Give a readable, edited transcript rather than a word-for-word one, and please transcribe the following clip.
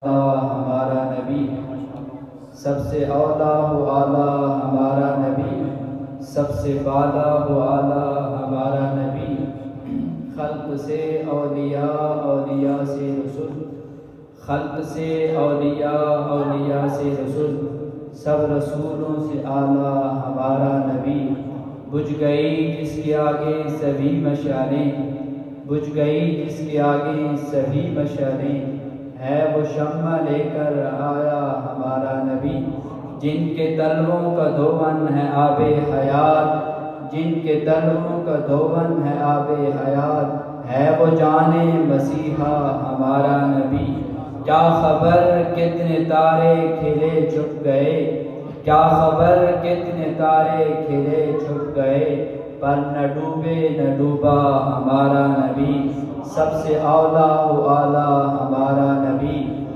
ہمارا نبی سب سے اولا و اعلیٰ ہمارا نبی سب سے بالا و اعلیٰ ہمارا نبی خلق سے اولیاء اولیاء سے رسول خلق سے اولیاء اولیاء سے رسول سب رسولوں سے اعلیٰ ہمارا نبی بجھ گئی جس کے آگے سبھی مشعلیں بجھ گئی جس کے آگے سبھی مشعلیں ہے وہ شمع لے کر آیا ہمارا نبی جن کے تلووں کا دھون ہے آب حیات جن کے تلووں کا دھون ہے آب حیات ہے وہ جان مسیحا ہمارا نبی کیا خبر کتنے تارے کھلے چھپ گئے کیا خبر کتنے تارے کھلے چھپ گئے پر نہ ڈوبے نہ ڈوبا ہمارا نبی سب سے اولا و اعلیٰ ہمارا نبی